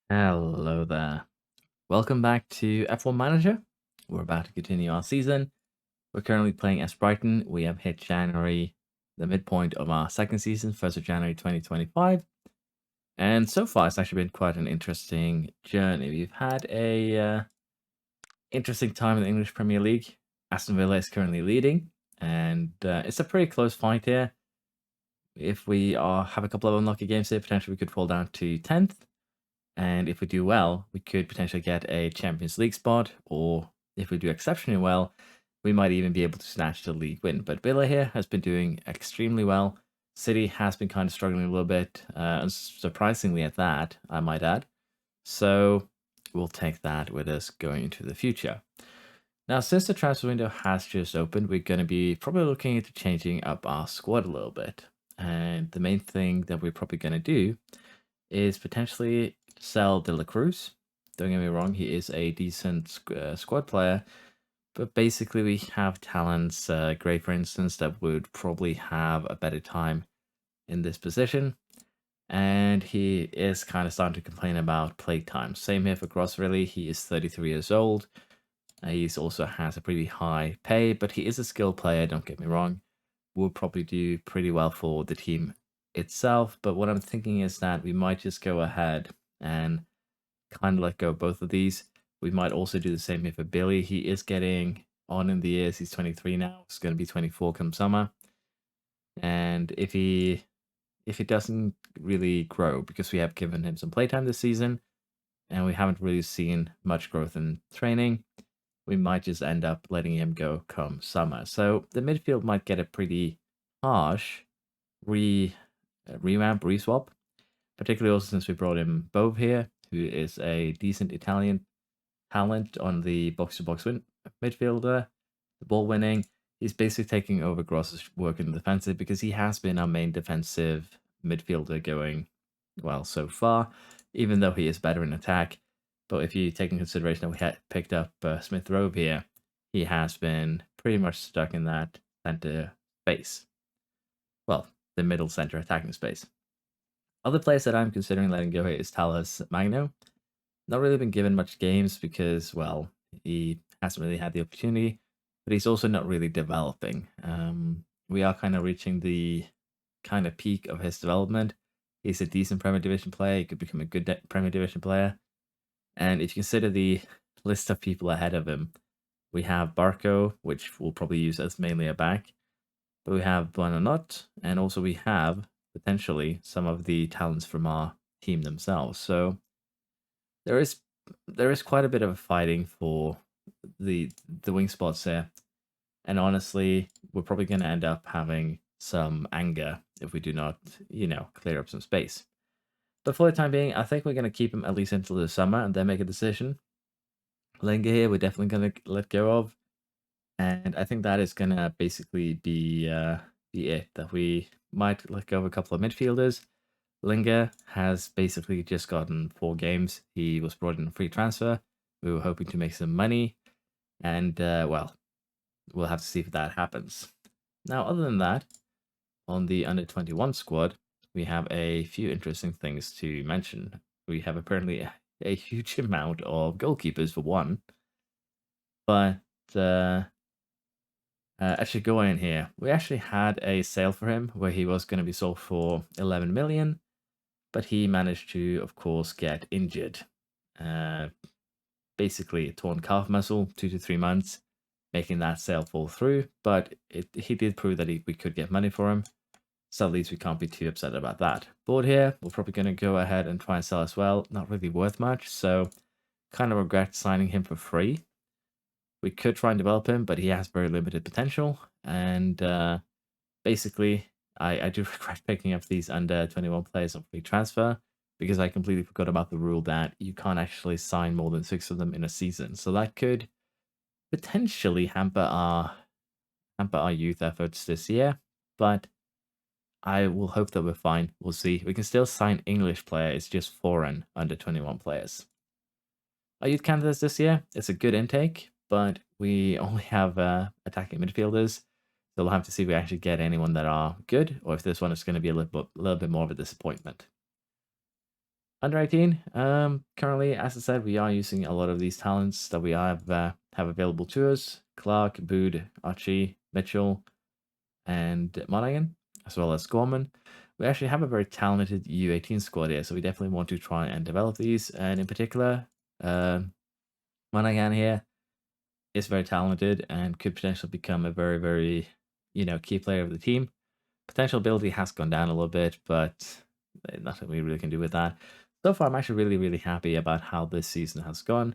Hello there. Welcome back to F1 Manager. We're about to continue our season. We're currently playing as Brighton. We have hit January, the midpoint of our second season, 1st of January 2025. And so far, it's actually been quite an interesting journey. We've had a interesting time in the English Premier League. Aston Villa is currently leading, and it's a pretty close fight here. If we have a couple of unlucky games here, potentially we could fall down to 10th. And if we do well, we could potentially get a Champions League spot, or if we do exceptionally well, we might even be able to snatch the league win. But Villa here has been doing extremely well. City has been kind of struggling a little bit, surprisingly at that, I might add. So we'll take that with us going into the future. Now, since the transfer window has just opened, we're going to be probably looking into changing up our squad a little bit. And the main thing that we're probably going to do is potentially sell De La Cruz. Don't get me wrong, he is a decent squad player, but basically we have talents, Gray for instance, that would probably have a better time in this position. And he is kind of starting to complain about play time. Same here for Gross, really. He is 33 years old. He also has a pretty high pay, but he is a skilled player, don't get me wrong. Will probably do pretty well for the team itself, but what I'm thinking is that we might just go ahead and kind of let go of both of these. We might also do the same here for Billy. He is getting on in the years. He's 23 now. He's going to be 24 come summer. And if he doesn't really grow, because we have given him some playtime this season, and we haven't really seen much growth in training, we might just end up letting him go come summer. So the midfield might get a pretty harsh revamp, reswap, particularly also since we brought in Bove here, who is a decent Italian talent on the box-to-box midfielder, the ball winning. He's basically taking over Gross's work in the defensive because he has been our main defensive midfielder going well so far, even though he is better in attack. But if you take in consideration that we had picked up Smith Rowe here, he has been pretty much stuck in that center space. Well, the middle center attacking space. Other players that I'm considering letting go here is Talas Magno. Not really been given much games because, well, he hasn't really had the opportunity, but he's also not really developing. We are kind of reaching the kind of peak of his development. He's a decent Premier Division player. He could become a good Premier Division player. And if you consider the list of people ahead of him, we have Barco, which we'll probably use as mainly a back, but we have Buonanot, and also we have potentially some of the talents from our team themselves. So there is quite a bit of fighting for the wing spots there. And honestly, we're probably going to end up having some anger if we do not, clear up some space. But for the time being, I think we're going to keep him at least until the summer and then make a decision. Linga here, we're definitely going to let go of. And I think that is going to basically be it, that we might let go of a couple of midfielders. Linga has basically just gotten 4 games. He was brought in a free transfer. We were hoping to make some money. And, well, we'll have to see if that happens. Now, other than that, on the under-21 squad, we have a few interesting things to mention. We have apparently a huge amount of goalkeepers for one. But actually go in here. We actually had a sale for him where he was going to be sold for 11 million, but he managed to, of course, get injured. Basically, a torn calf muscle, 2 to 3 months, making that sale fall through. But he did prove that we could get money for him. So at least we can't be too upset about that. Board here, we're probably going to go ahead and try and sell as well. Not really worth much, so kind of regret signing him for free. We could try and develop him, but he has very limited potential. And basically, I do regret picking up these under 21 players on free transfer because I completely forgot about the rule that you can't actually sign more than 6 of them in a season. So that could potentially hamper our youth efforts this year, but I will hope that we're fine. We'll see. We can still sign English players, it's just foreign under 21 players. Our youth candidates this year, it's a good intake, but we only have attacking midfielders. So we'll have to see if we actually get anyone that are good, or if this one is going to be a little bit more of a disappointment. Under 18, currently, as I said, we are using a lot of these talents that we have available to us. Clark, Bood, Archie, Mitchell, and Monaghan, as well as Gorman. We actually have a very talented U18 squad here, so we definitely want to try and develop these. And in particular, Monaghan here is very talented and could potentially become a very, very, key player of the team. Potential ability has gone down a little bit, but nothing we really can do with that. So far, I'm actually really, really happy about how this season has gone.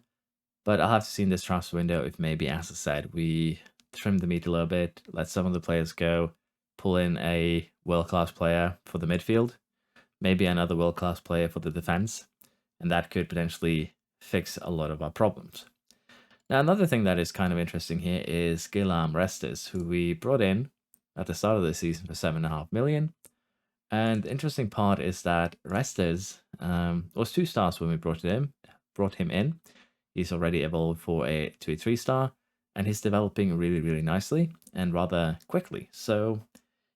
But I'll have to see in this transfer window if maybe, as I said, we trim the meat a little bit, let some of the players go, pull in a world-class player for the midfield, maybe another world-class player for the defense, and that could potentially fix a lot of our problems. Now, another thing that is kind of interesting here is Guillaume Restes, who we brought in at the start of the season for 7.5 million. And the interesting part is that Restes was 2 stars when we brought him in. He's already evolved to a 3-star, and he's developing really, really nicely and rather quickly. So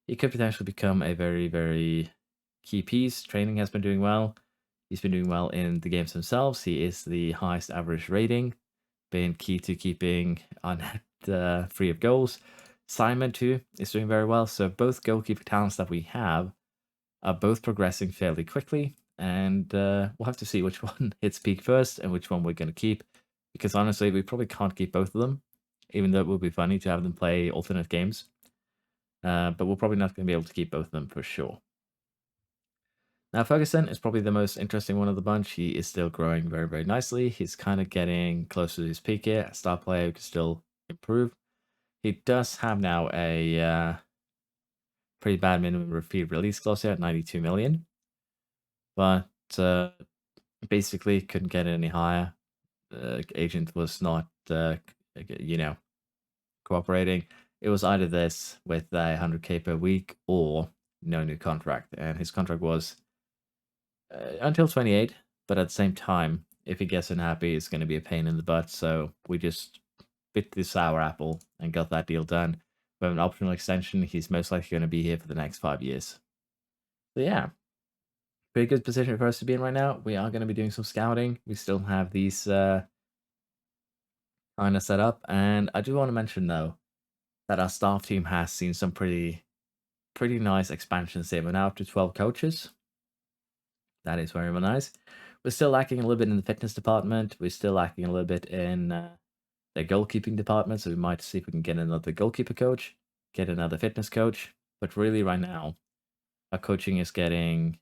he could potentially become a very, very key piece. Training has been doing well. He's been doing well in the games themselves. He is the highest average rating, been key to keeping our net free of goals. Simon, too, is doing very well. So both goalkeeper talents that we have are both progressing fairly quickly. And we'll have to see which one hits peak first and which one we're going to keep. Because honestly, we probably can't keep both of them, even though it would be funny to have them play alternate games. But we're probably not going to be able to keep both of them for sure. Now, Ferguson is probably the most interesting one of the bunch. He is still growing very, very nicely. He's kind of getting close to his peak here. A star player who can still improve. He does have now a pretty bad minimum fee release clause here at 92 million. But basically couldn't get any higher. Agent was not, cooperating. It was either this with 100k per week or no new contract. And his contract was until 28, but at the same time, if he gets unhappy, it's going to be a pain in the butt. So we just bit the sour apple and got that deal done. With an optional extension, he's most likely going to be here for the next 5 years. So yeah, pretty good position for us to be in right now. We are going to be doing some scouting. We still have these kind of set up. And I do want to mention, though, that our staff team has seen some pretty nice expansions here. We're now up to 12 coaches. That is very, very nice. We're still lacking a little bit in the fitness department. We're still lacking a little bit in the goalkeeping department. So we might see if we can get another goalkeeper coach, get another fitness coach. But really, right now, our coaching is getting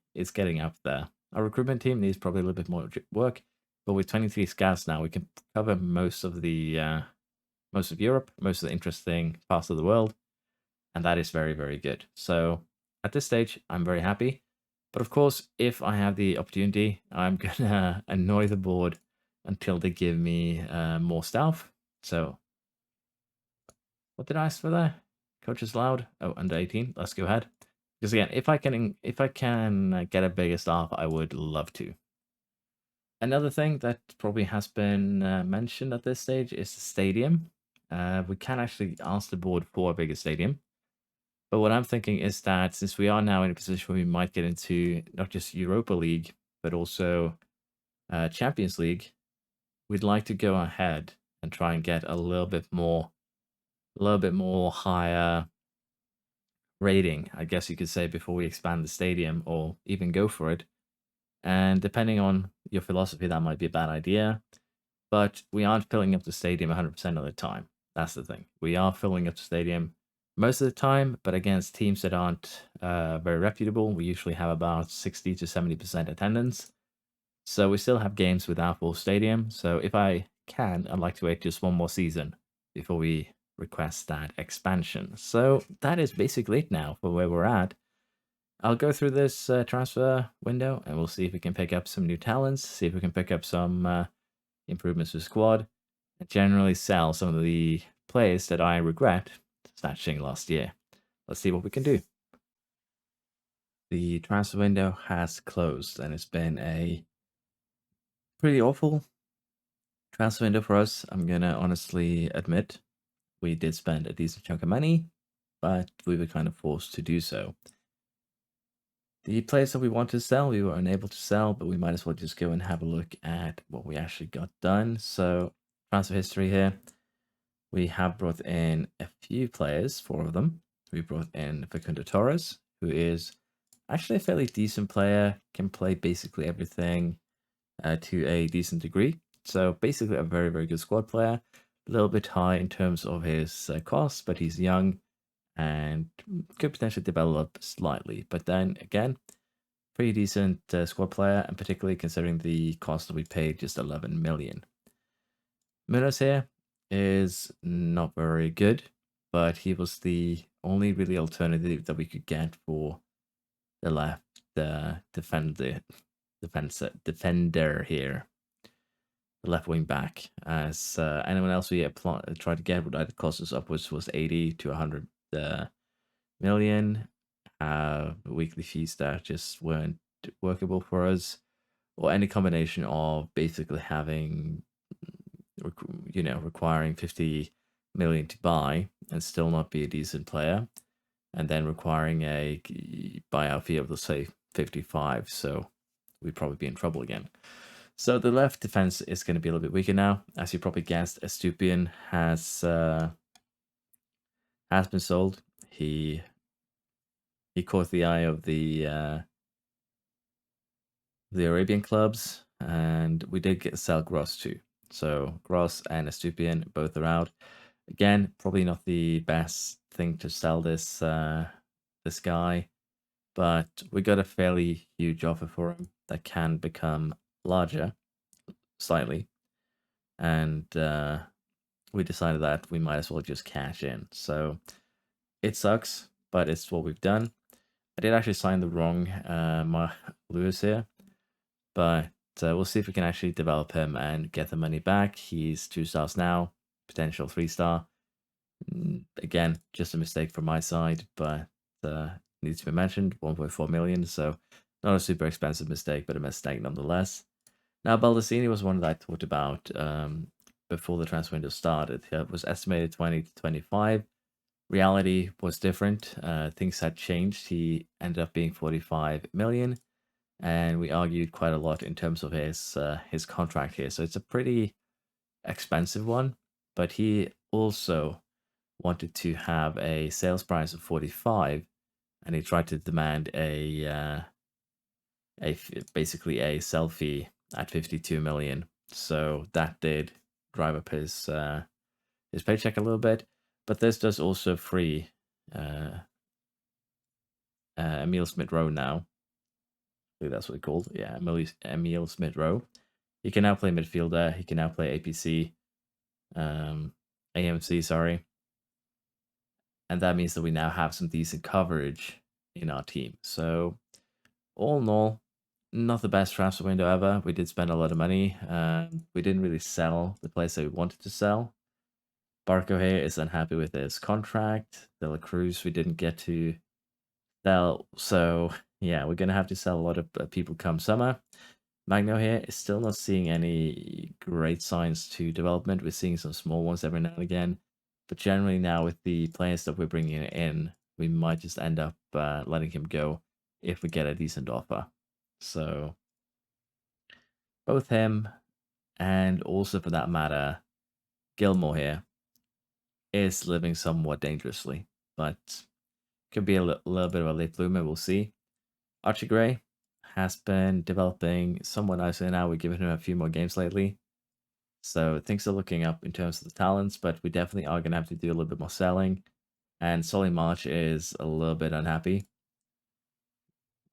up there. Our recruitment team needs probably a little bit more work. But with 23 scouts now, we can cover most of Europe, most of the interesting parts of the world. And that is very, very good. So at this stage, I'm very happy. But of course, if I have the opportunity, I'm going to annoy the board until they give me more staff. So what did I ask for there? Coach is loud. Oh, under 18. Let's go ahead. Because again, if I can get a bigger staff, I would love to. Another thing that probably has been mentioned at this stage is the stadium. We can actually ask the board for a bigger stadium. But what I'm thinking is that since we are now in a position where we might get into not just Europa League, but also Champions League, we'd like to go ahead and try and get a little bit more higher rating, I guess you could say, before we expand the stadium or even go for it. And depending on your philosophy, that might be a bad idea. But we aren't filling up the stadium 100% of the time. That's the thing. We are filling up the stadium most of the time, but against teams that aren't very reputable, we usually have about 60 to 70% attendance. So we still have games without full stadium. So if I can, I'd like to wait just one more season before we request that expansion. So that is basically it now for where we're at. I'll go through this transfer window and we'll see if we can pick up some new talents, see if we can pick up some improvements to the squad, and generally sell some of the players that I regret snatching last year. Let's see what we can do. The transfer window has closed and it's been a pretty awful transfer window for us. I'm gonna honestly admit we did spend a decent chunk of money, but we were kind of forced to do so. The players that we want to sell, we were unable to sell, but we might as well just go and have a look at what we actually got done. So transfer history here. We have brought in a few players, 4 of them. We brought in Facundo Torres, who is actually a fairly decent player, can play basically everything to a decent degree. So basically a very, very good squad player. A little bit high in terms of his costs, but he's young and could potentially develop slightly. But then again, pretty decent squad player, and particularly considering the cost that we paid, just 11 million. Munoz here is not very good, but he was the only really alternative that we could get for the left defender here, the left wing back. As anyone else we tried to get would either cost us upwards was 80 to 100 million. Weekly fees that just weren't workable for us, or any combination of basically having, requiring 50 million to buy and still not be a decent player, and then requiring a buyout fee of, let's say, 55. So we'd probably be in trouble again. So the left defense is going to be a little bit weaker now. As you probably guessed, Estupian has been sold. He caught the eye of the Arabian clubs, and we did sell Gross too. So Gross and Estupian both are out. Again, probably not the best thing to sell this this guy, but we got a fairly huge offer for him that can become larger slightly, and we decided that we might as well just cash in. So it sucks, but it's what we've done. I did actually sign the wrong Lewis here, but we'll see if we can actually develop him and get the money back. He's 2 stars now, potential 3-star. Again, just a mistake from my side, but needs to be mentioned. 1.4 million, so not a super expensive mistake, but a mistake nonetheless. Now, Baldacini was one that I thought about before the transfer window started. It was estimated 20 to 25. Reality was different. Things had changed. He ended up being 45 million, and we argued quite a lot in terms of his contract here. So it's a pretty expensive one, but he also wanted to have a sales price of 45, and he tried to demand basically a sell fee at 52 million. So that did drive up his paycheck a little bit. But this does also free Emil Smith-Rowe now. I believe that's what it's called. Yeah, Emil Smith-Rowe. He can now play midfielder. He can now play AMC, sorry. And that means that we now have some decent coverage in our team. So all in all, not the best transfer window ever. We did spend a lot of money. We didn't really sell the players that we wanted to sell. Barco here is unhappy with his contract. De La Cruz we didn't get to sell. So yeah, we're going to have to sell a lot of people come summer. Magno here is still not seeing any great signs to development. We're seeing some small ones every now and again. But generally now with the players that we're bringing in, we might just end up letting him go if we get a decent offer. So both him and also for that matter, Gilmore here is living somewhat dangerously, but could be a little bit of a late bloomer. We'll see. Archie Gray has been developing somewhat nicely now. We've given him a few more games lately. So things are looking up in terms of the talents, but we definitely are going to have to do a little bit more selling. And Solly March is a little bit unhappy.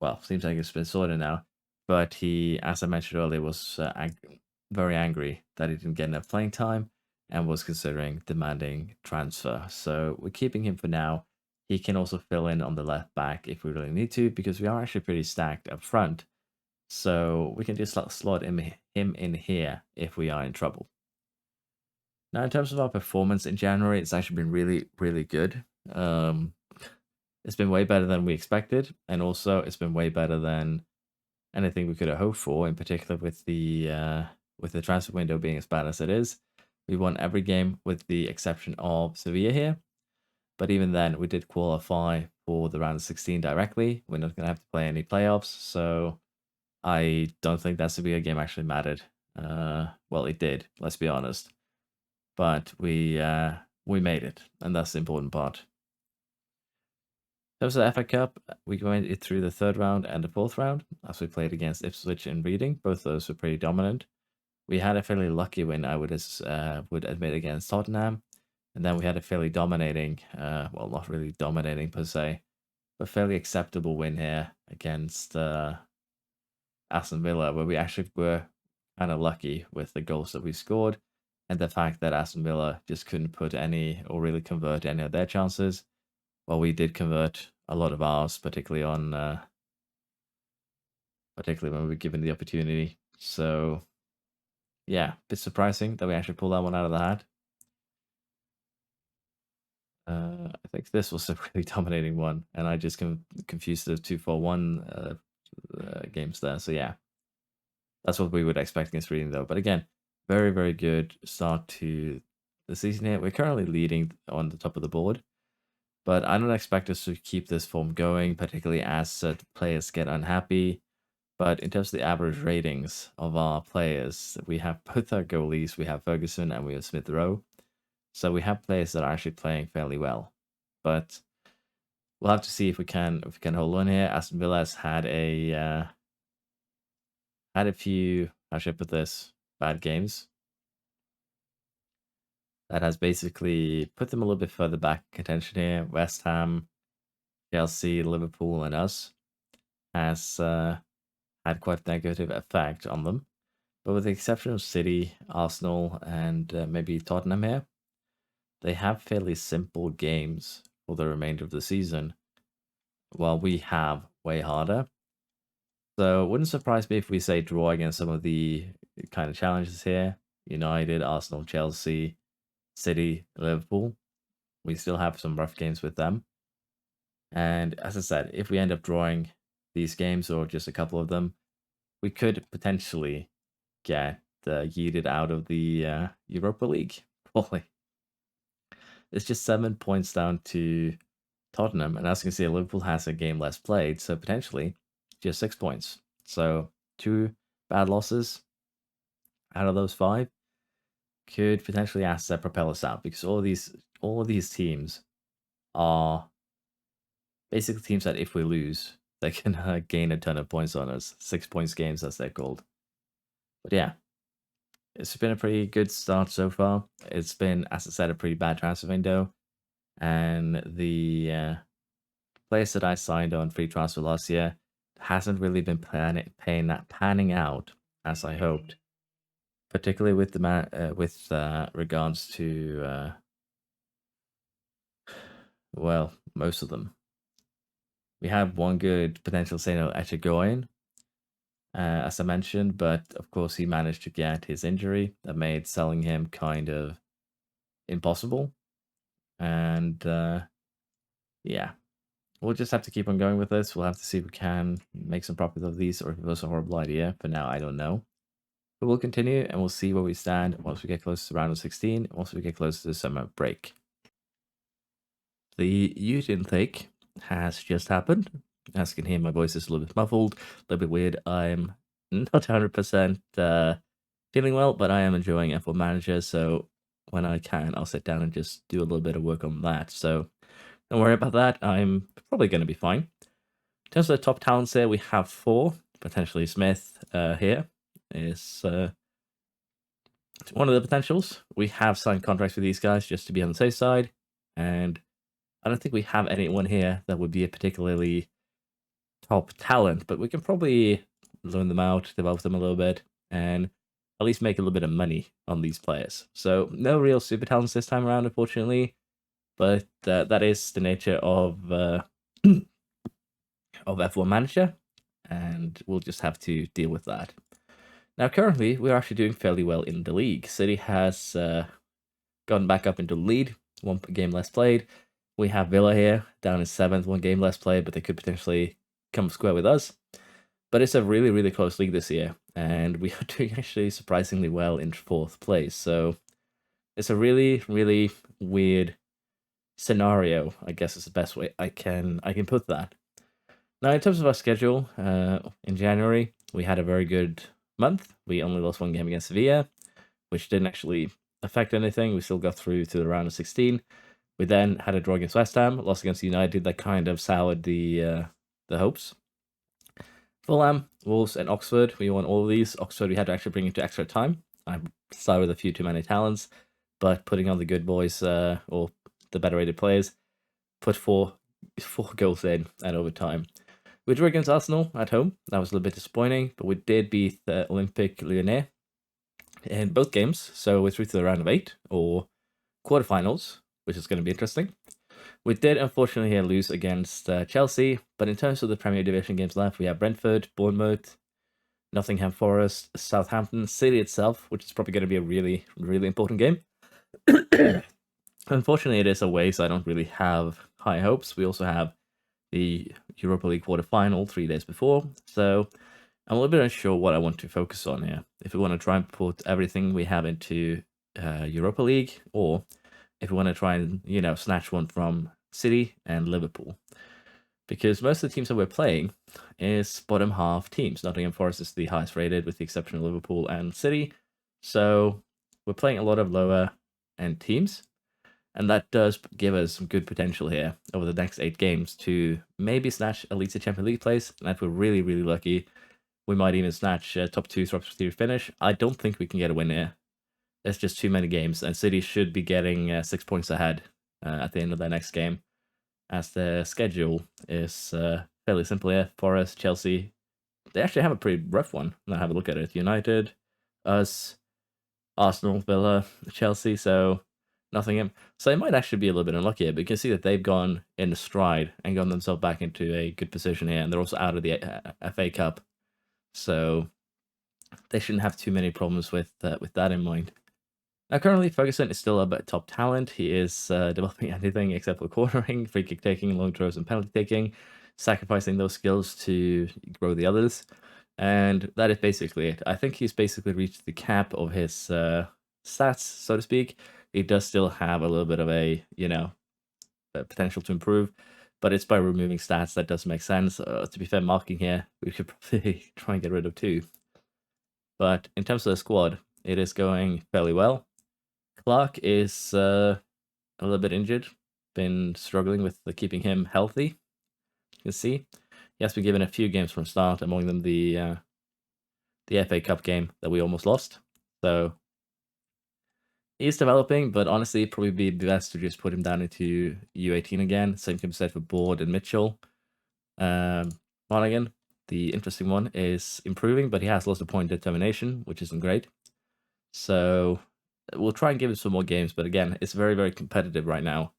Well, seems like it's been sorted now. But he, as I mentioned earlier, was very angry that he didn't get enough playing time and was considering demanding transfer. So we're keeping him for now. He can also fill in on the left back if we really need to, because we are actually pretty stacked up front. So we can just slot him in here if we are in trouble. Now, in terms of our performance in January, it's actually been really, really good. It's been way better than we expected, and also it's been way better than anything we could have hoped for, in particular with the transfer window being as bad as it is. We won every game with the exception of Sevilla here. But even then, we did qualify for the round of 16 directly. We're not going to have to play any playoffs, so I don't think that Sevilla game actually mattered. Well, it did, let's be honest. But we made it, and that's the important part. In terms of the FA Cup, we went it through the third round and the fourth round, as we played against Ipswich and Reading. Both those were pretty dominant. We had a fairly lucky win, I would admit, against Tottenham. And then we had a fairly dominating, well, not really dominating per se, but fairly acceptable win here against Aston Villa, where we actually were kind of lucky with the goals that we scored and the fact that Aston Villa just couldn't put any or really convert any of their chances. Well, we did convert a lot of ours, particularly when we were given the opportunity. So, yeah, a bit surprising that we actually pulled that one out of the hat. I think this was a really dominating one, and I just confused the 2-4-1 games there. So yeah, that's what we would expect against Reading, though. But again, very, very good start to the season here. We're currently leading on the top of the board, but I don't expect us to keep this form going, particularly as players get unhappy. But in terms of the average ratings of our players, we have both our goalies. We have Ferguson and we have Smith Rowe. So we have players that are actually playing fairly well. But we'll have to see if we can hold on here. Aston Villa has had a few, how should I put this, bad games. That has basically put them a little bit further back in contention here. West Ham, Chelsea, Liverpool, and us has had quite a negative effect on them. But with the exception of City, Arsenal, and maybe Tottenham here, they have fairly simple games for the remainder of the season, while we have way harder. So it wouldn't surprise me if we say draw against some of the kind of challenges here. United, Arsenal, Chelsea, City, Liverpool. We still have some rough games with them. And as I said, if we end up drawing these games or just a couple of them, we could potentially get yeeted out of the Europa League. Probably. It's just 7 points down to Tottenham, and as you can see, Liverpool has a game less played, so potentially just 6 points. So 2 bad losses out of those 5 could potentially propel us out, because all of these teams are basically teams that if we lose, they can gain a ton of points on us. 6 points games, as they're called. But yeah, it's been a pretty good start so far. It's been, as I said, a pretty bad transfer window, and the players that I signed on free transfer last year hasn't really been panning out as I hoped, particularly with regards to well, most of them. We have one good potential Seno Echegoyen, as I mentioned, but of course he managed to get his injury that made selling him kind of impossible. And yeah, we'll just have to keep on going with this. We'll have to see if we can make some profit of these, or if it was a horrible idea. For now, I don't know. But we'll continue, and we'll see where we stand once we get close to round of 16, once we get close to the summer break. The youth intake has just happened. As you can hear, my voice is a little bit muffled, a little bit weird. I'm not 100% feeling well, but I am enjoying F1 Manager, so when I can, I'll sit down and just do a little bit of work on that. So don't worry about that. I'm probably going to be fine. In terms of the top talents here, we have 4. Potentially Smith here is one of the potentials. We have signed contracts with these guys just to be on the safe side, and I don't think we have anyone here that would be a particularly top talent, but we can probably loan them out, develop them a little bit, and at least make a little bit of money on these players. So no real super talents this time around, unfortunately, but that is the nature of F1 Manager, and we'll just have to deal with that. Now, currently, we're actually doing fairly well in the league. City has gone back up into the lead, 1 game less played. We have Villa here, down in 7th, 1 game less played, but they could potentially come square with us. But it's a really, really close league this year, and we are doing actually surprisingly well in 4th place. So it's a really, really weird scenario, I guess is the best way I can put that. Now, in terms of our schedule, in January, we had a very good month. We only lost one game against Sevilla, which didn't actually affect anything. We still got through to the round of 16. We then had a draw against West Ham, lost against United. That kind of soured the hopes. Fulham, Wolves, and Oxford. We won all of these. Oxford, we had to actually bring it to extra time. I started with a few too many talents, but putting on the good boys, or the better rated players, put four goals in at overtime. We drew against Arsenal at home. That was a little bit disappointing, but we did beat Olympique Lyonnais in both games. So we're through to the round of 8 or quarterfinals, which is going to be interesting. We did unfortunately here lose against Chelsea, but in terms of the Premier Division games left, we have Brentford, Bournemouth, Nottingham Forest, Southampton, City itself, which is probably going to be a really, really important game. Unfortunately, it is away, so I don't really have high hopes. We also have the Europa League quarterfinal 3 days before, so I'm a little bit unsure what I want to focus on here. If we want to try and put everything we have into Europa League, or if we want to try and, snatch one from City and Liverpool. Because most of the teams that we're playing is bottom half teams. Nottingham Forest is the highest rated, with the exception of Liverpool and City. So we're playing a lot of lower end teams. And that does give us some good potential here over the next 8 games to maybe snatch at least a Champions League place. And if we're really, really lucky, we might even snatch a top 2, top 3 finish. I don't think we can get a win here. There's just too many games, and City should be getting 6 points ahead at the end of their next game, as their schedule is fairly simple here. Forest, Chelsea, they actually have a pretty rough one. Now have a look at it. United, us, Arsenal, Villa, Chelsea, so Nottingham. So they might actually be a little bit unlucky here, but you can see that they've gone in a stride and gotten themselves back into a good position here, and they're also out of the FA Cup. So they shouldn't have too many problems with that in mind. Now, currently, Ferguson is still a top talent. He is developing anything except for cornering, free kick taking, long throws, and penalty taking, sacrificing those skills to grow the others. And that is basically it. I think he's basically reached the cap of his stats, so to speak. He does still have a little bit of a potential to improve, but it's by removing stats that does make sense. To be fair, marking here, we should probably try and get rid of too. But in terms of the squad, it is going fairly well. Clark is a little bit injured, been struggling with keeping him healthy. You can see he has been given a few games from start, among them the FA Cup game that we almost lost. So he's developing, but honestly, probably be best to just put him down into U18 again. Same can be said for Board and Mitchell. Monaghan, the interesting one, is improving, but he has lost a point determination, which isn't great. So we'll try and give him some more games, but again, it's very, very competitive right now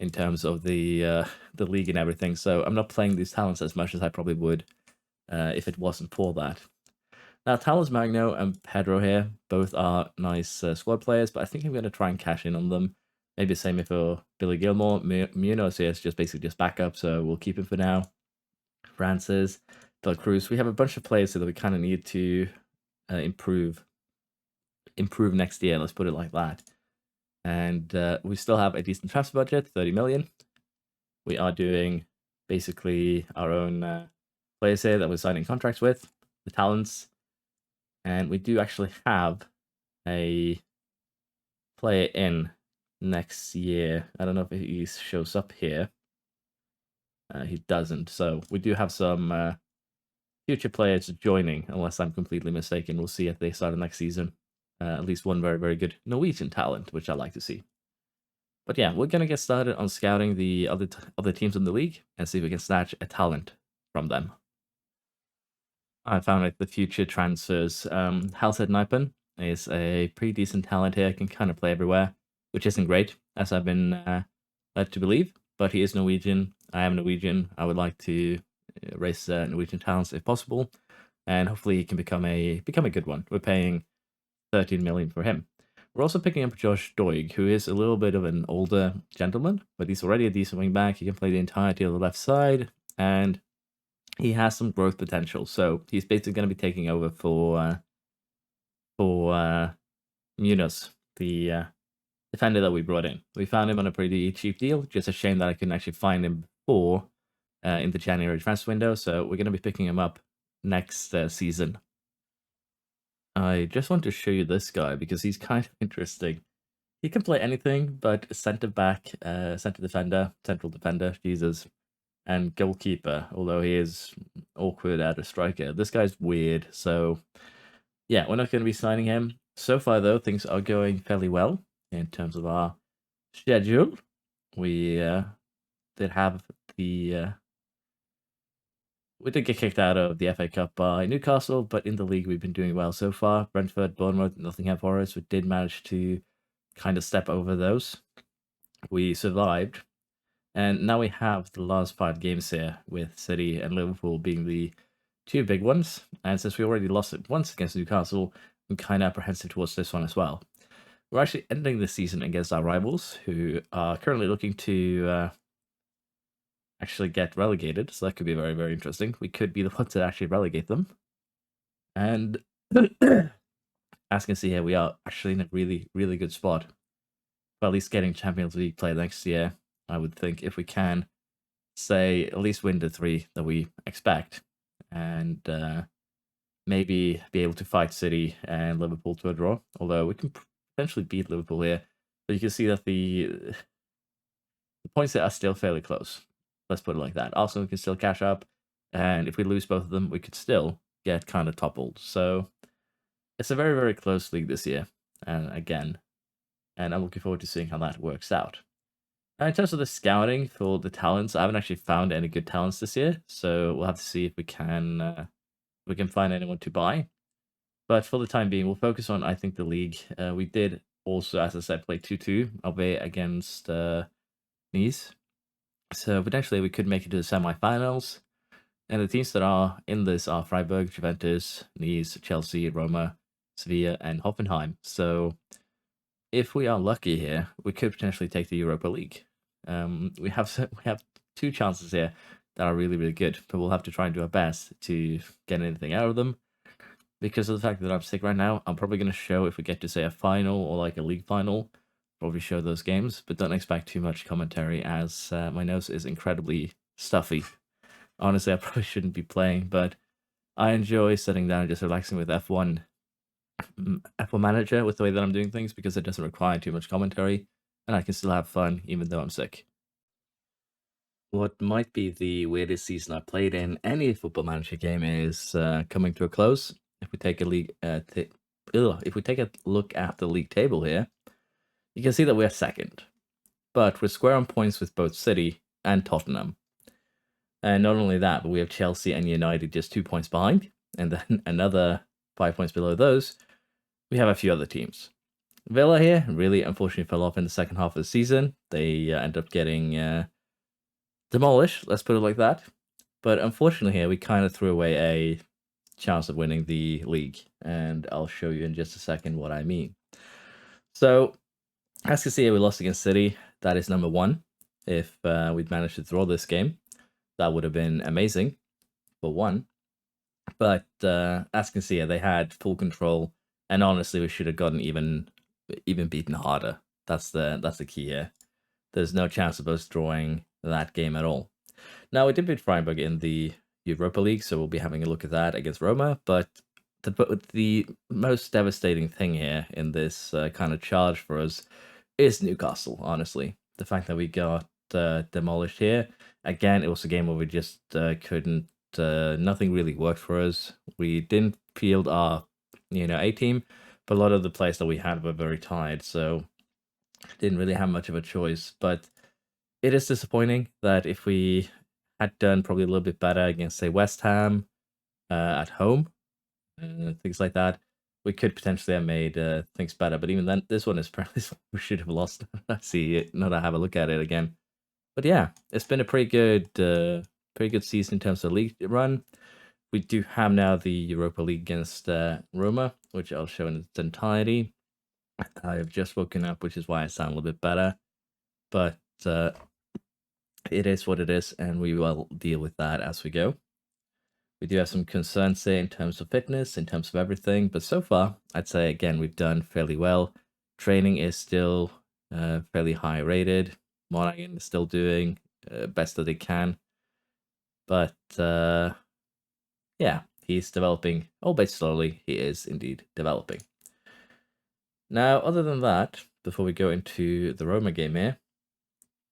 in terms of the league and everything. So I'm not playing these talents as much as I probably would if it wasn't for that. Now, Talons Magno and Pedro here, both are nice squad players, but I think I'm going to try and cash in on them. Maybe the same for Billy Gilmore. Munoz here is just basically just backup, so we'll keep him for now. Francis, Del Cruz. We have a bunch of players that we kind of need to improve next year, let's put it like that. And we still have a decent transfer budget, 30 million. We are doing basically our own players here that we're signing contracts with, the talents. And we do actually have a player in next year. I don't know if he shows up here. He doesn't. So we do have some future players joining, unless I'm completely mistaken. We'll see if they start next season. At least one very, very good Norwegian talent, which I like to see. But yeah, we're going to get started on scouting the other teams in the league and see if we can snatch a talent from them. I found the future transfers. Halsed Naipen is a pretty decent talent here, can kind of play everywhere, which isn't great, as I've been led to believe, but he is Norwegian. I am Norwegian. I would like to raise Norwegian talents if possible, and hopefully he can become a good one. We're paying 13 million for him. We're also picking up Josh Doig, who is a little bit of an older gentleman, but he's already a decent wing back. He can play the entirety of the left side, and he has some growth potential. So he's basically going to be taking over for Munoz, the defender that we brought in. We found him on a pretty cheap deal. Just a shame that I couldn't actually find him before in the January transfer window. So we're going to be picking him up next season. I just want to show you this guy because he's kind of interesting. He can play anything but centre back, centre defender, central defender, Jesus, and goalkeeper, although he is awkward at a striker. This guy's weird, so yeah, we're not going to be signing him. So far, though, things are going fairly well in terms of our schedule. We did have the we did get kicked out of the FA Cup by Newcastle, but in the league we've been doing well so far. Brentford, Bournemouth, Nottingham Forest, we did manage to kind of step over those. We survived, and now we have the last 5 games here with City and Liverpool being the 2 big ones. And since we already lost it once against Newcastle, I'm kind of apprehensive towards this one as well. We're actually ending the season against our rivals, who are currently looking to actually get relegated, so that could be very, very interesting. We could be the ones that actually relegate them. And as you can see here, we are actually in a really, really good spot for at least getting Champions League play next year. I would think if we can, say, at least win the 3 that we expect, and maybe be able to fight City and Liverpool to a draw. Although we can potentially beat Liverpool here, but you can see that the points there are still fairly close. Let's put it like that. Arsenal can still cash up, and if we lose both of them, we could still get kind of toppled. So it's a very, very close league this year, and again, and I'm looking forward to seeing how that works out. Now, in terms of the scouting for the talents, I haven't actually found any good talents this year, so we'll have to see if we can find anyone to buy. But for the time being, we'll focus on, I think, the league. We did also, as I said, play 2-2, albeit against Nice. So potentially we could make it to the semi-finals. And the teams that are in this are Freiburg, Juventus, Nice, Chelsea, Roma, Sevilla, and Hoffenheim. So if we are lucky here, we could potentially take the Europa League. We have 2 chances here that are really, really good, but we'll have to try and do our best to get anything out of them. Because of the fact that I'm sick right now, I'm probably going to show if we get to, say, a final or like a league final, probably show those games, but don't expect too much commentary as my nose is incredibly stuffy. Honestly, I probably shouldn't be playing, but I enjoy sitting down and just relaxing with F1 Manager with the way that I'm doing things because it doesn't require too much commentary, and I can still have fun even though I'm sick. What might be the weirdest season I've played in any Football Manager game is coming to a close. If we take if we take a look at the league table here, you can see that we're second, but we're square on points with both City and Tottenham. And not only that, but we have Chelsea and United just 2 points behind, and then another 5 points below those, we have a few other teams. Villa here really unfortunately fell off in the second half of the season. They end up getting demolished, let's put it like that. But unfortunately here, we kind of threw away a chance of winning the league, and I'll show you in just a second what I mean. So, as you can see, we lost against City. That is number 1. If we'd managed to draw this game, that would have been amazing for 1. But as you can see, they had full control, and honestly, we should have gotten even beaten harder. That's the key here. There's no chance of us drawing that game at all. Now, we did beat Freiburg in the Europa League, so we'll be having a look at that against Roma. But the most devastating thing here in this kind of charge for us is Newcastle, honestly. The fact that we got demolished here. Again, it was a game where we just couldn't, nothing really worked for us. We didn't field our, A team, but a lot of the players that we had were very tired, so didn't really have much of a choice. But it is disappointing that if we had done probably a little bit better against, say, West Ham at home, things like that, we could potentially have made things better. But even then, this one is probably we should have lost. I see it now that I have a look at it again. But yeah, it's been a pretty good season in terms of league run. We do have now the Europa League against Roma, which I'll show in its entirety. I have just woken up, which is why I sound a little bit better. But it is what it is, and we will deal with that as we go. We do have some concerns here in terms of fitness, in terms of everything, but so far, I'd say, again, we've done fairly well. Training is still fairly high rated. Monaghan is still doing best that they can. But yeah, he's developing, albeit slowly. He is indeed developing. Now, other than that, before we go into the Roma game here,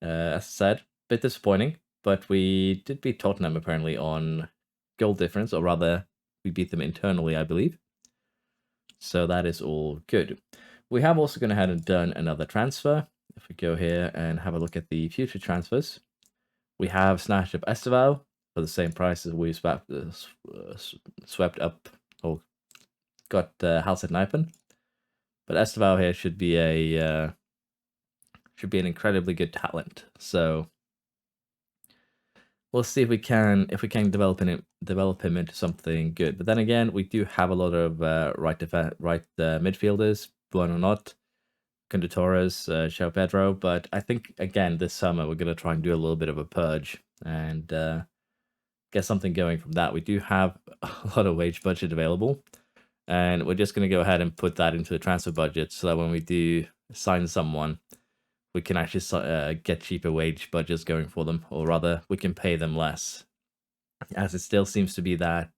as I said, a bit disappointing, but we did beat Tottenham apparently on goal difference, or rather, we beat them internally, I believe. So that is all good. We have also gone ahead and done another transfer. If we go here and have a look at the future transfers, we have snatched up Esteval for the same price as we swept up, or got Halset Nijpen. But Esteval here should be an incredibly good talent. So we'll see if we can develop him into something good. But then again, we do have a lot of right midfielders, Bueno Not, Kunde Torres, João Pedro. But I think again this summer we're gonna try and do a little bit of a purge and get something going from that. We do have a lot of wage budget available, and we're just gonna go ahead and put that into the transfer budget so that when we do sign someone, we can actually get cheaper wage budgets going for them, or rather, we can pay them less. As it still seems to be that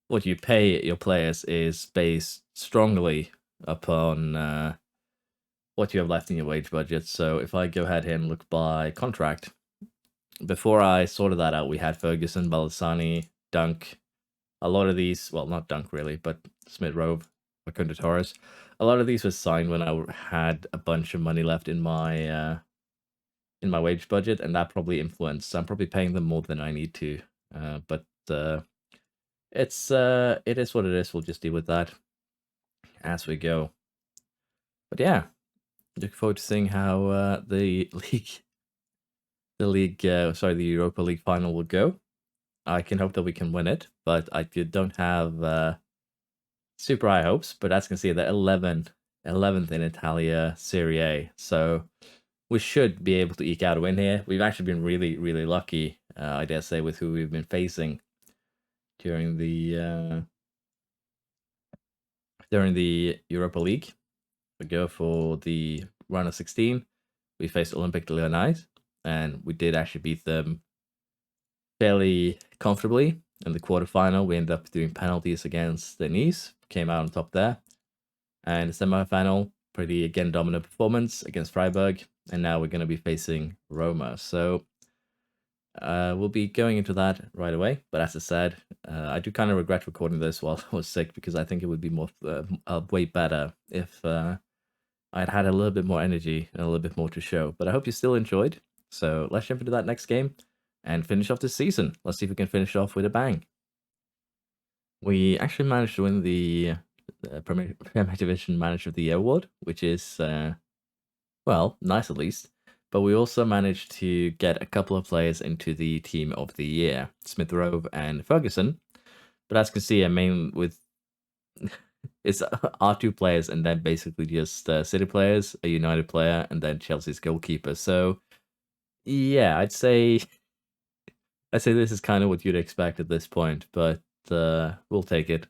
what you pay your players is based strongly upon what you have left in your wage budget. So if I go ahead here and look by contract, before I sorted that out, we had Ferguson, Balasani, Dunk. A lot of these, well, not Dunk really, but Smith Rowe, Kunde Torres. A lot of these were signed when I had a bunch of money left in my wage budget, and that probably influenced. I'm probably paying them more than I need to, but it is what it is. We'll just deal with that as we go. But yeah, look forward to seeing how the Europa League final will go. I can hope that we can win it, but I don't have super high hopes. But as you can see, the 11th in Italia Serie A, so we should be able to eke out a win here. We've actually been really, really lucky, I dare say, with who we've been facing during the Europa League. We go for the round of 16. We faced Olympique de Lyonnais, and we did actually beat them fairly comfortably. In the quarterfinal, we ended up doing penalties against Nice, came out on top there. And the semi-final, pretty, again, dominant performance against Freiburg. And now we're going to be facing Roma. So we'll be going into that right away. But as I said, I do kind of regret recording this while I was sick, because I think it would be more way better if I'd had a little bit more energy and a little bit more to show. But I hope you still enjoyed. So let's jump into that next game and finish off this season. Let's see if we can finish off with a bang. We actually managed to win the Premier Division Manager of the Year award, which is, well, nice at least. But we also managed to get a couple of players into the Team of the Year, Smith Rowe and Ferguson. But as you can see, I mean, with it's our two players and then basically just City players, a United player, and then Chelsea's goalkeeper. So yeah, I'd say this is kind of what you'd expect at this point, but we'll take it.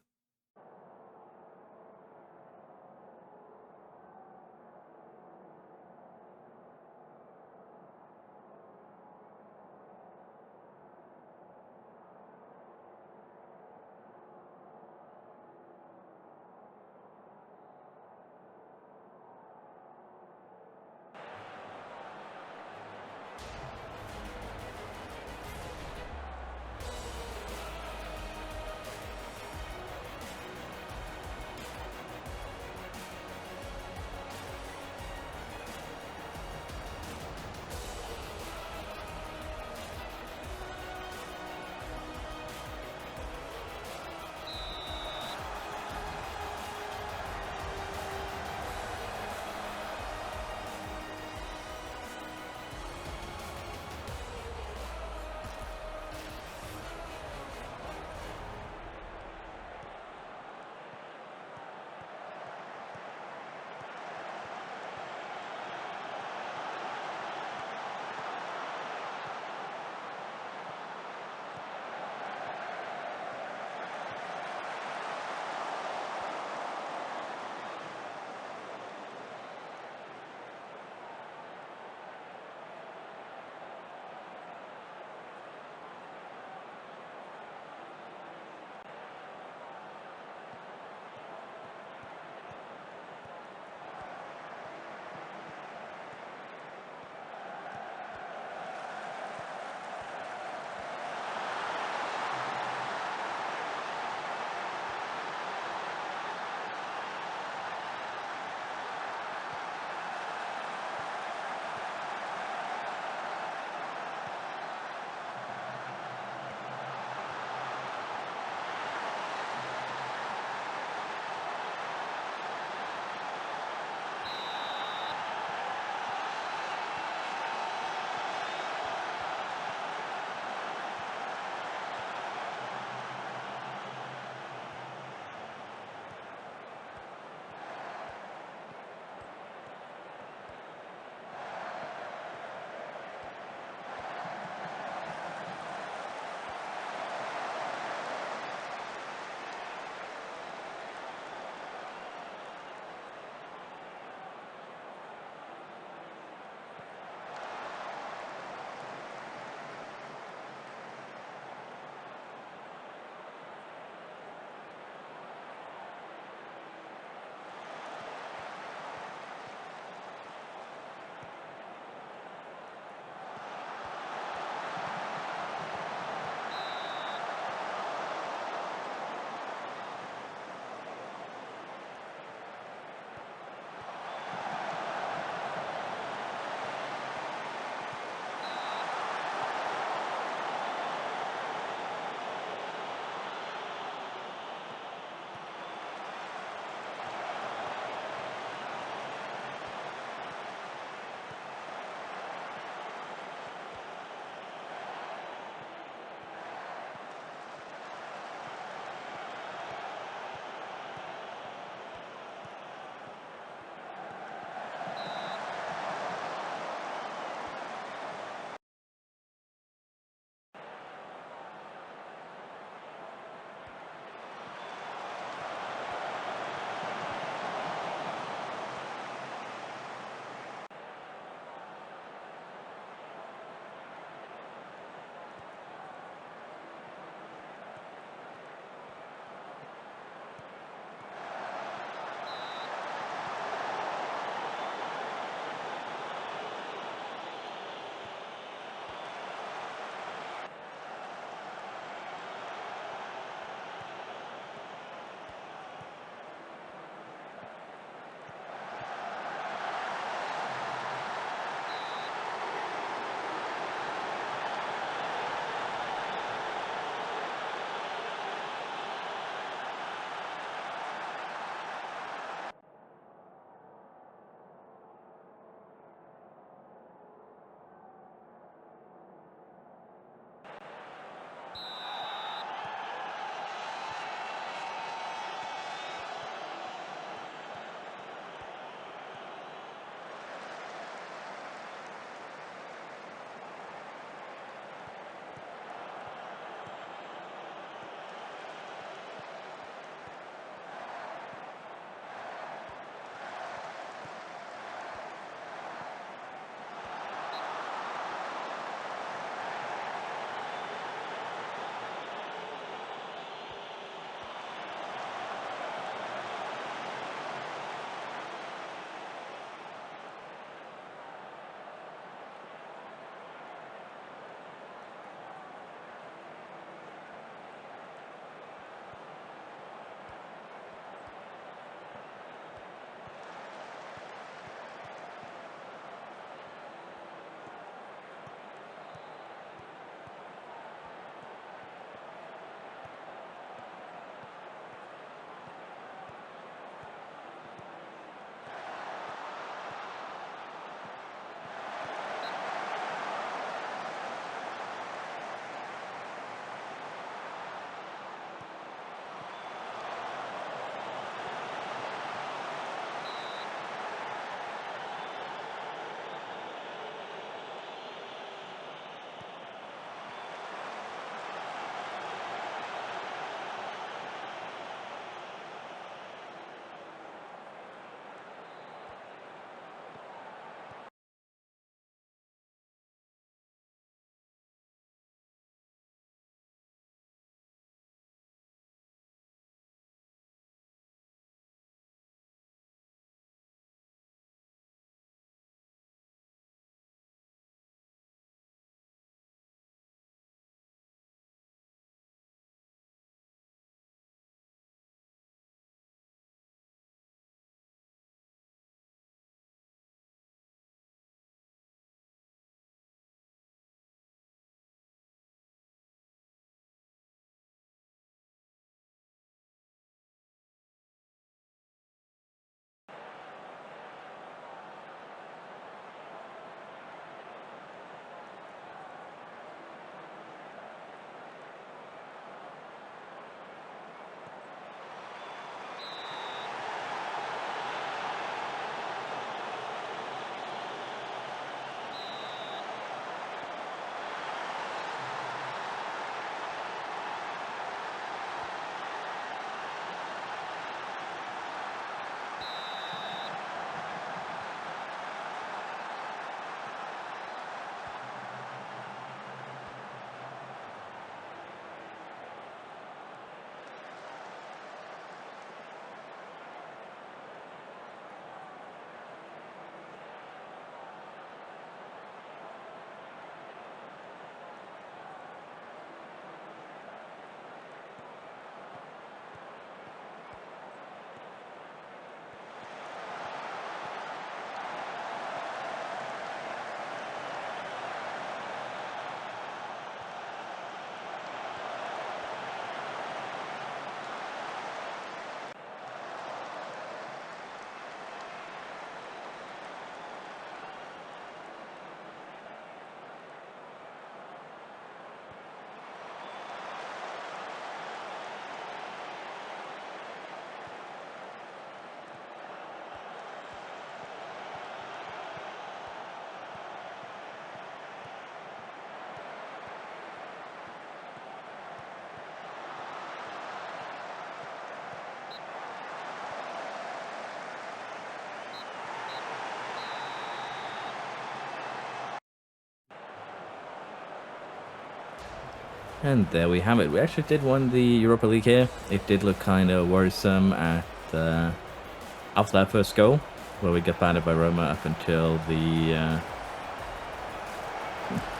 And there we have it. We actually did win the Europa League here. It did look kind of worrisome at after that first goal, where we got battered by Roma up until the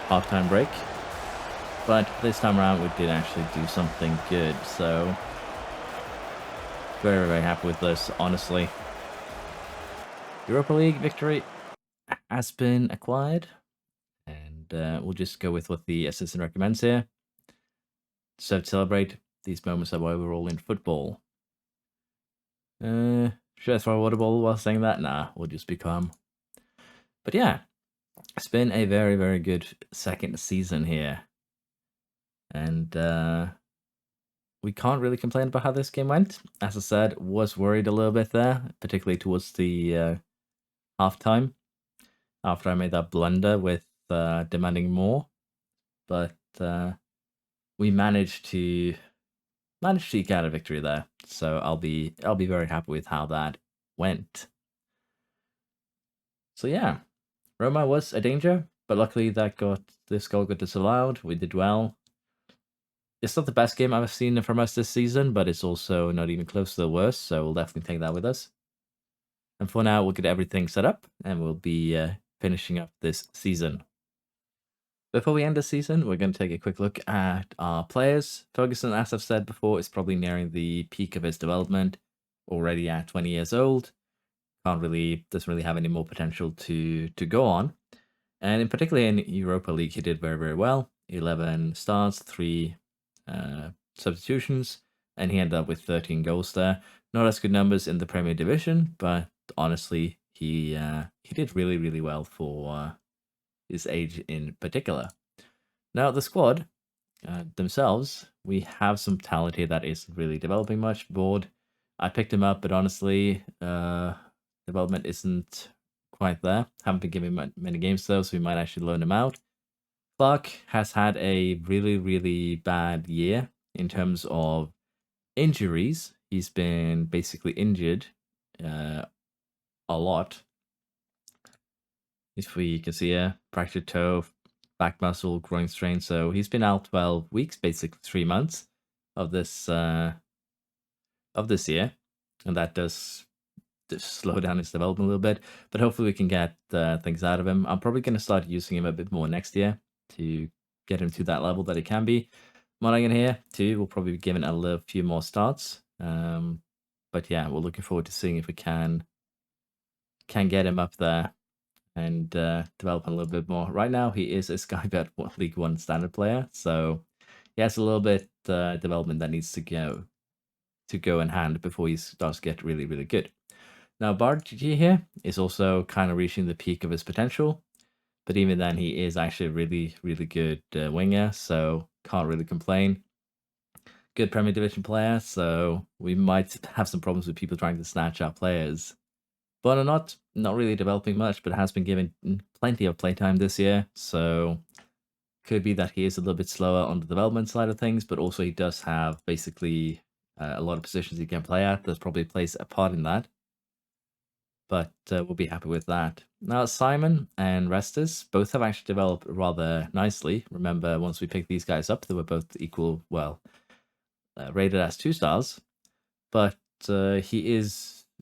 halftime break. But this time around, we did actually do something good. So very, very happy with this, honestly. Europa League victory has been acquired. And we'll just go with what the assistant recommends here. So to celebrate, these moments are why we're all in football. Should I throw a water bottle while saying that? Nah, we'll just be calm. But yeah, it's been a very, very good second season here. And we can't really complain about how this game went. As I said, was worried a little bit there, particularly towards the halftime, after I made that blunder with demanding more. But we managed to eke out a victory there. So I'll be very happy with how that went. So yeah, Roma was a danger, but luckily this goal got disallowed. We did well. It's not the best game I've seen from us this season, but it's also not even close to the worst, so we'll definitely take that with us. And for now, we'll get everything set up, and we'll be finishing up this season. Before we end the season, we're going to take a quick look at our players. Ferguson, as I've said before, is probably nearing the peak of his development, already at 20 years old. Doesn't really have any more potential to go on. And in particular in Europa League, he did very, very well. 11 starts, 3 substitutions, and he ended up with 13 goals there. Not as good numbers in the Premier Division, but honestly, he did really, really well for his age in particular. Now, the squad themselves, we have some talent here that isn't really developing much. Board, I picked him up, but honestly, development isn't quite there. Haven't been giving many games though, so we might actually loan him out. Clark has had a really, really bad year in terms of injuries. He's been basically injured a lot. If we can see here, fractured toe, back muscle, groin strain. So he's been out 12 weeks, basically 3 months of this year, and that does slow down his development a little bit. But hopefully we can get things out of him. I'm probably going to start using him a bit more next year to get him to that level that he can be. Monaghan here too will probably be given a few more starts. But yeah, we're looking forward to seeing if we can get him up there and develop a little bit more. Right now, he is a Sky Bet League One standard player, so he has a little bit development that needs to go in hand before he starts to get really, really good. Now, Bargy here is also kind of reaching the peak of his potential, but even then, he is actually a really, really good winger, so can't really complain. Good Premier Division player, so we might have some problems with people trying to snatch our players. But not really developing much, but has been given plenty of playtime this year, so could be that he is a little bit slower on the development side of things, but also he does have basically a lot of positions he can play at. That probably plays a part in that. But we'll be happy with that. Now, Simon and Restus both have actually developed rather nicely. Remember, once we picked these guys up, they were both equal, well, rated as 2 stars. But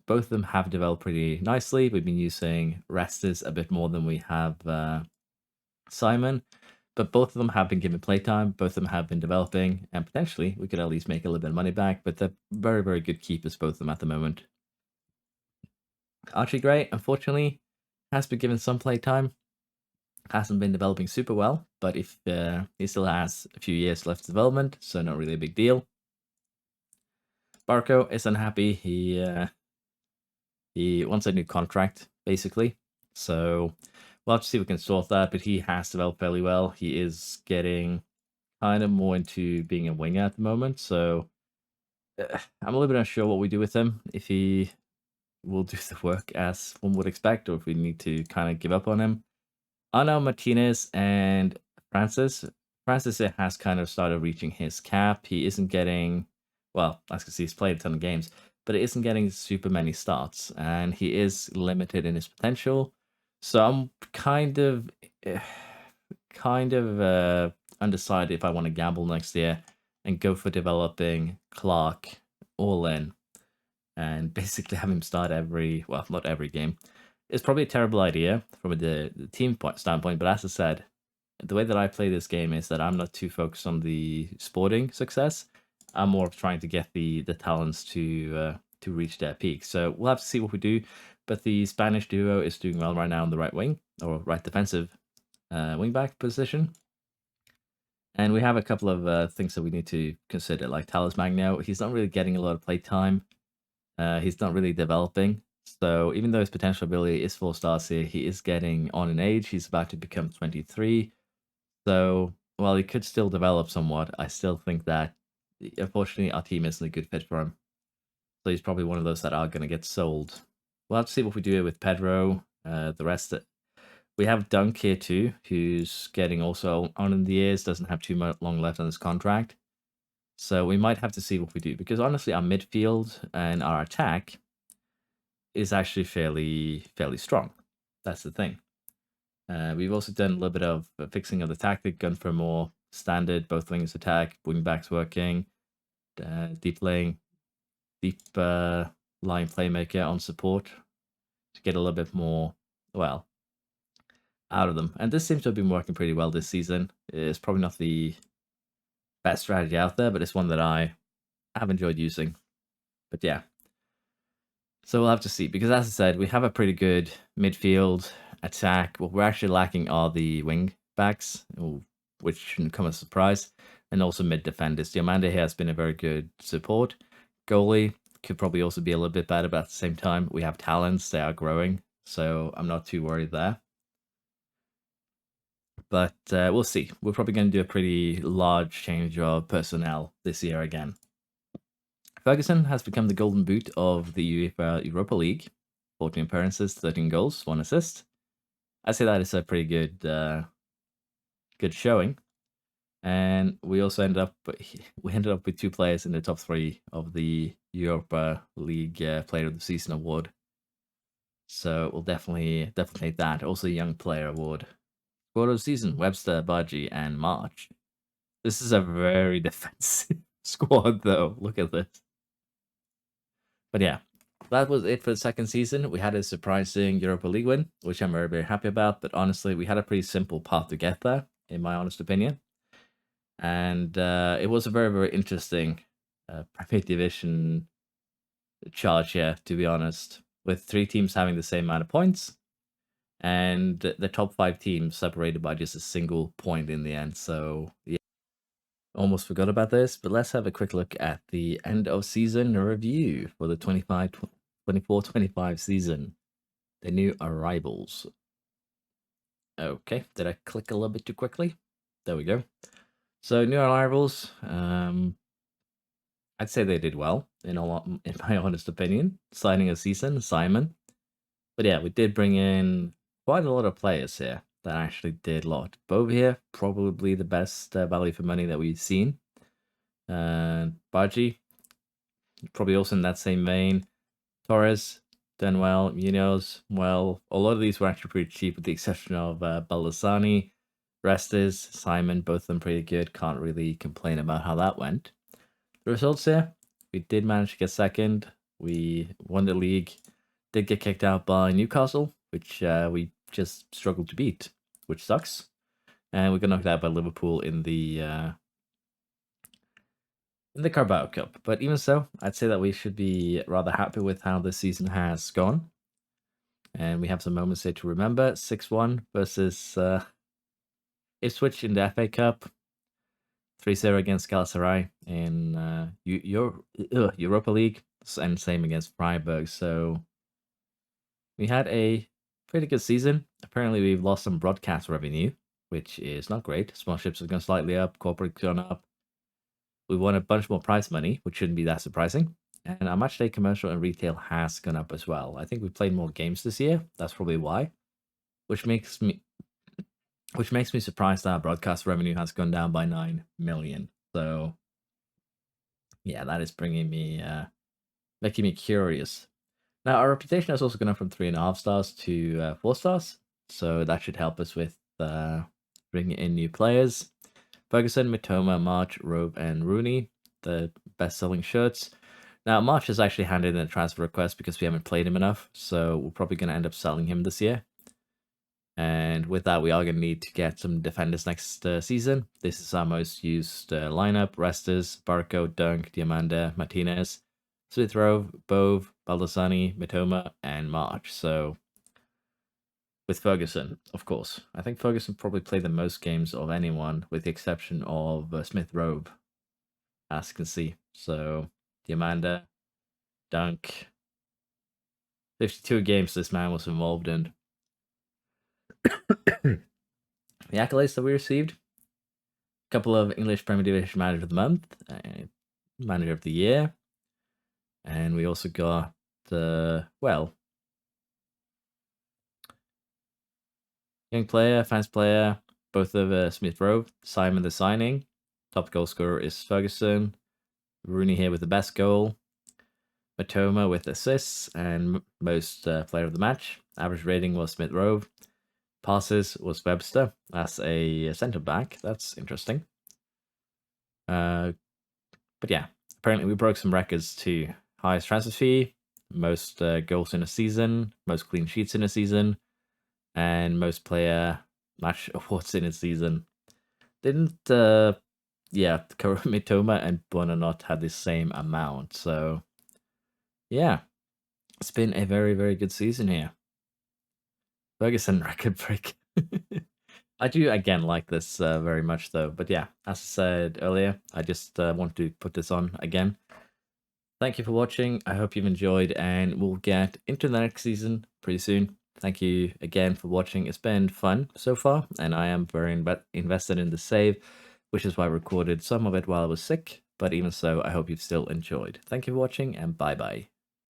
both of them have developed pretty nicely. We've been using Restus a bit more than we have Simon. But both of them have been given playtime. Both of them have been developing. And potentially, we could at least make a little bit of money back. But they're very, very good keepers, both of them at the moment. Archie Gray, unfortunately, has been given some playtime. Hasn't been developing super well, but if he still has a few years left of development, so not really a big deal. Barco is unhappy. He wants a new contract, basically. So we'll have to see if we can sort that, but he has developed fairly well. He is getting kind of more into being a winger at the moment, so I'm a little bit unsure what we do with him. If he will do the work as one would expect, or if we need to kind of give up on him. Ana Martinez and Francis. Francis has kind of started reaching his cap. He isn't getting, well, as you can see, he's played a ton of games, but it isn't getting super many starts, and he is limited in his potential. So I'm kind of undecided if I want to gamble next year and go for developing Clark all in and basically have him start not every game. It's probably a terrible idea from the team standpoint, but as I said, the way that I play this game is that I'm not too focused on the sporting success. I'm more of trying to get the talents to reach their peak. So we'll have to see what we do. But the Spanish duo is doing well right now on the right wing or right defensive wing back position. And we have a couple of things that we need to consider, like Talos Magno. He's not really getting a lot of play time. He's not really developing. So even though his potential ability is 4 stars here, he is getting on in age. He's about to become 23. So while he could still develop somewhat, I still think that, unfortunately, our team isn't a good fit for him. So he's probably one of those that are going to get sold. We'll have to see what we do here with Pedro. The rest, we have Dunk here too, who's getting also on in the years, doesn't have too much long left on his contract. So we might have to see what we do, because honestly, our midfield and our attack is actually fairly strong. That's the thing. We've also done a little bit of fixing of the tactic, gone for more standard, both wings attack, wing backs working, deep line playmaker on support to get a little bit more, well, out of them. And this seems to have been working pretty well this season. It's probably not the best strategy out there, but it's one that I have enjoyed using. But yeah. So we'll have to see, because as I said, we have a pretty good midfield attack. What we're actually lacking are the wing backs, which shouldn't come as a surprise, and also mid defenders. Diomande here has been a very good support. Goalie could probably also be a little bit better, but at the same time, we have talents, they are growing, so I'm not too worried there. But we'll see. We're probably going to do a pretty large change of personnel this year again. Ferguson has become the golden boot of the UEFA Europa League. 14 appearances, 13 goals, 1 assist. I say that is a pretty good showing. And we also ended up with 2 players in the top 3 of the Europa League Player of the Season award. So we'll definitely take that. Also, Young Player award. Squad of the Season: Webster, Baji, and March. This is a very defensive squad, though. Look at this. But yeah, that was it for the second season. We had a surprising Europa League win, which I'm very happy about. But honestly, we had a pretty simple path to get there, in my honest opinion. And it was a very interesting Premier Division charge here, to be honest, with 3 teams having the same amount of points, and the top 5 teams separated by just a single point in the end. So yeah, almost forgot about this, but let's have a quick look at the end of season review for the 24-25 season. The new arrivals. Okay, did I click a little bit too quickly? There we go. So new arrivals, I'd say they did well, in my honest opinion. Signing a season, Simon. But yeah, we did bring in quite a lot of players here that actually did a lot. Bove here, probably the best value for money that we've seen. Baji, probably also in that same vein. Torres, done well. Munoz, well, a lot of these were actually pretty cheap, with the exception of Baldessani. Restes, Simon, both of them pretty good. Can't really complain about how that went. The results here, we did manage to get second. We won the league. Did get kicked out by Newcastle, which we just struggled to beat, which sucks. And we got knocked out by Liverpool in the Carabao Cup. But even so, I'd say that we should be rather happy with how this season has gone. And we have some moments here to remember. 6-1 versus Ipswich in the FA Cup. 3-0 against Galatasaray in Europa League. And same against Freiburg. So we had a pretty good season. Apparently, we've lost some broadcast revenue, which is not great. Sponsorships have gone slightly up. Corporate's gone up. We won a bunch more prize money, which shouldn't be that surprising. And our matchday commercial and retail has gone up as well. I think we played more games this year. That's probably why. Which makes me surprised that our broadcast revenue has gone down by 9 million. So yeah, that is bringing me making me curious. Now, our reputation has also gone up from 3.5 stars to 4 stars. So that should help us with bringing in new players. Ferguson, Mitoma, March, Robe, and Rooney, the best-selling shirts. Now, March has actually handed in a transfer request because we haven't played him enough, so we're probably going to end up selling him this year. And with that, we are going to need to get some defenders next season. This is our most used lineup. Restes, Barco, Dunk, Diamanda, Martinez, Smith Rowe, Bove, Baldasani, Mitoma, and March. So with Ferguson, of course. I think Ferguson probably played the most games of anyone, with the exception of Smith Rowe, as you can see. So Diamanda, Dunk, 52 games this man was involved in. The accolades that we received: a couple of English Premier Division Manager of the Month, Manager of the Year, and we also got well, Young Player, Fans Player, both of Smith Rowe, Simon the signing. Top goal scorer is Ferguson. Rooney here with the best goal. Matoma with assists and most player of the match. Average rating was Smith Rowe. Passes was Webster as a centre back. That's interesting. But yeah, apparently we broke some records too. Highest transfer fee, most goals in a season, most clean sheets in a season, and most player match awards in a season. Didn't yeah, Mitoma and Bonanot had the same amount. So yeah, it's been a very, very good season here. Ferguson record break. I do again like this very much though. But yeah, as I said earlier, I just want to put this on again. Thank you for watching. I hope you've enjoyed, and we'll get into the next season pretty soon. Thank you again for watching. It's been fun so far, and I am very invested in the save, which is why I recorded some of it while I was sick. But even so, I hope you've still enjoyed. Thank you for watching, and bye-bye.